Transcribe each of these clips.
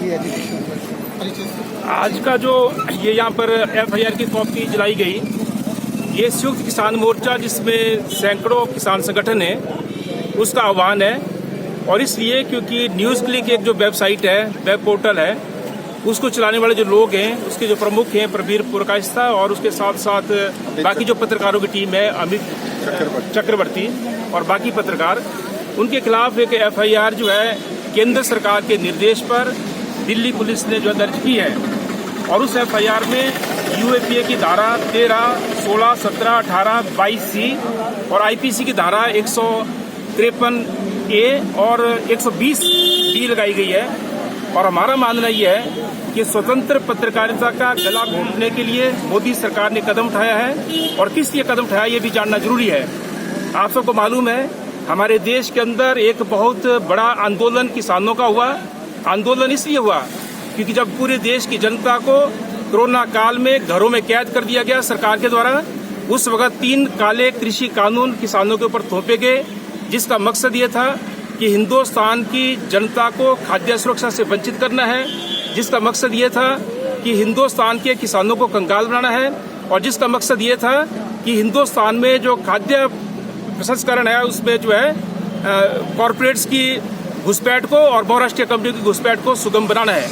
ये एजुकेशन आज का जो ये यहाँ पर एफआईआर की कॉपी जलाई गई, ये संयुक्त किसान मोर्चा जिसमें सैकड़ों किसान संगठन है उसका आह्वान है। और इसलिए क्योंकि न्यूज़ क्लिक एक जो वेबसाइट है, वेब पोर्टल है, उसको चलाने वाले जो लोग हैं, उसके जो प्रमुख हैं प्रबीर पुरकायस्था और उसके साथ साथ बाकी जो पत्रकारों की टीम है, अमित चक्रवर्ती और बाकी पत्रकार, उनके खिलाफ एक एफआईआर जो है केंद्र सरकार के निर्देश पर दिल्ली पुलिस ने जो दर्ज की है। और उस एफआईआर में यूएपीए की धारा 13, 16, 17, 18, 22C और आईपीसी की धारा 153A और 120B लगाई गई है। और हमारा मानना यह है कि स्वतंत्र पत्रकारिता का गला घोंटने के लिए मोदी सरकार ने कदम उठाया है और किस लिए कदम उठाया ये भी जानना जरूरी है। आप सबको मालूम है हमारे देश के अंदर एक बहुत बड़ा आंदोलन किसानों का हुआ। आंदोलन इसलिए हुआ क्योंकि जब पूरे देश की जनता को कोरोना काल में घरों में कैद कर दिया गया सरकार के द्वारा, उस वक्त 3 काले कृषि कानून किसानों के ऊपर थोपे गए, जिसका मकसद ये था कि हिंदुस्तान की जनता को खाद्य सुरक्षा से वंचित करना है, जिसका मकसद ये था कि हिंदुस्तान के किसानों को कंगाल बनाना है और जिसका मकसद ये था कि हिंदुस्तान में जो खाद्य प्रसंस्करण है उसमें जो है कॉरपोरेट्स की घुसपैठ को और बहुराष्ट्रीय कंपनियों की घुसपैठ को सुगम बनाना है।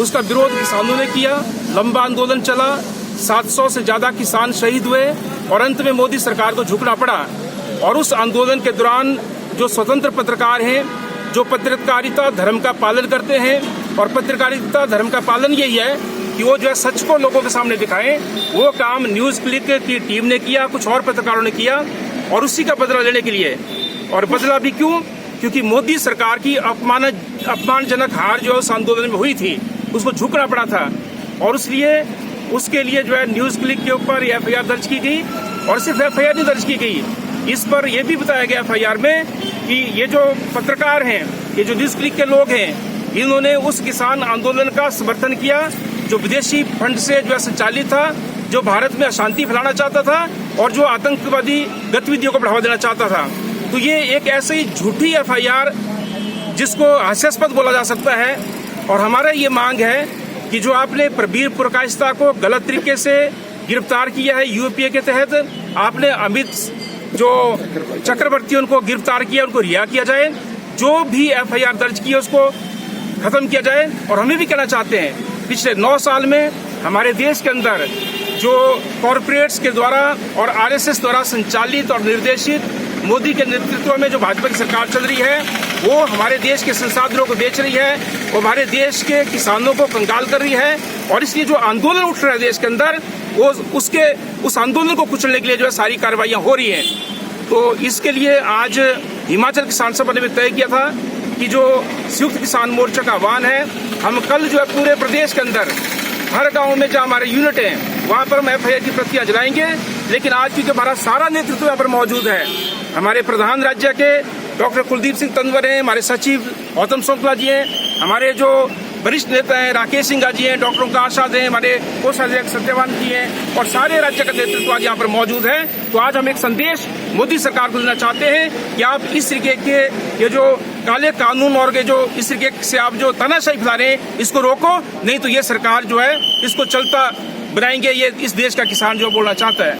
उसका विरोध किसानों ने किया, लंबा आंदोलन चला, 700 से ज्यादा किसान शहीद हुए और अंत में मोदी सरकार को झुकना पड़ा। और उस आंदोलन के दौरान जो स्वतंत्र पत्रकार हैं, जो पत्रकारिता धर्म का पालन करते हैं, और पत्रकारिता धर्म का पालन यही है कि वो जो है सच को लोगों के सामने दिखाएं, वो काम न्यूज़ क्लिक की टीम ने किया, कुछ और पत्रकारों ने किया और उसी का बदला लेने के लिए। और बदला भी क्यों? क्योंकि मोदी सरकार की अपमानजनक हार जो उस आंदोलन में हुई थी, उसको झुकना पड़ा था। और इसलिए उसके लिए जो है न्यूज़ क्लिक के ऊपर एफआईआर दर्ज की गई। और सिर्फ एफआईआर नहीं दर्ज की गई, इस पर यह भी बताया गया एफआईआर में कि ये जो पत्रकार हैं, ये जो न्यूज़ क्लिक के लोग हैं, इन्होंने उस किसान आंदोलन का समर्थन किया जो विदेशी फंड से जो है संचालित था, जो भारत में अशांति फैलाना चाहता था और जो आतंकवादी गतिविधियों को बढ़ावा देना चाहता था। तो ये एक ऐसी झूठी एफआईआर जिसको हास्यास्पद बोला जा सकता है। और हमारा ये मांग है कि जो आपने प्रबीर पुरकायस्था को गलत तरीके से गिरफ्तार किया है यूएपीए के तहत, आपने अमित जो चक्रवर्ती उनको गिरफ्तार किया, उनको रिहा किया जाए, जो भी एफआईआर दर्ज की है उसको खत्म किया जाए। और हमें भी कहना चाहते हैं पिछले 9 साल में हमारे देश के अंदर जो कॉरपोरेट्स के द्वारा और आरएसएस द्वारा संचालित और निर्देशित मोदी के नेतृत्व में जो भाजपा की सरकार चल रही है, वो हमारे देश के संसाधनों को बेच रही है, वो हमारे देश के किसानों को कंगाल कर रही है। और इसलिए जो आंदोलन उठ रहा है देश के अंदर, वो उस आंदोलन को कुचलने के लिए जो है सारी कार्रवाइयां हो रही हैं। तो इसके लिए आज हिमाचल किसान सभा ने भी तय किया था कि जो संयुक्त किसान मोर्चा का आह्वान है, हम कल जो है पूरे प्रदेश के अंदर हर गांव में जहाँ हमारे यूनिट हैं वहाँ पर हम एफआईआर की प्रतियां जलाएंगे। लेकिन आज क्योंकि हमारा सारा नेतृत्व यहाँ पर मौजूद है, हमारे प्रधान राज्य के डॉक्टर कुलदीप सिंह तंवर हैं, हमारे सचिव गौतम शुक्ला जी हैं, हमारे जो वरिष्ठ नेता हैं राकेश सिंह जी हैं, डॉक्टर ओंकार आजाद हैं, हमारे कोषाध्यक्ष सत्यवान जी हैं और सारे राज्य का नेतृत्व आज यहाँ पर मौजूद है। तो आज हम एक संदेश मोदी सरकार को देना चाहते हैं कि आप इस तरीके के ये जो काले कानून और ये जो इस तरीके से आप जो तानाशाही फैला रहे हैं, इसको रोको, नहीं तो ये सरकार जो है इसको चलता बनाएंगे। ये इस देश का किसान जो बोलना चाहता है।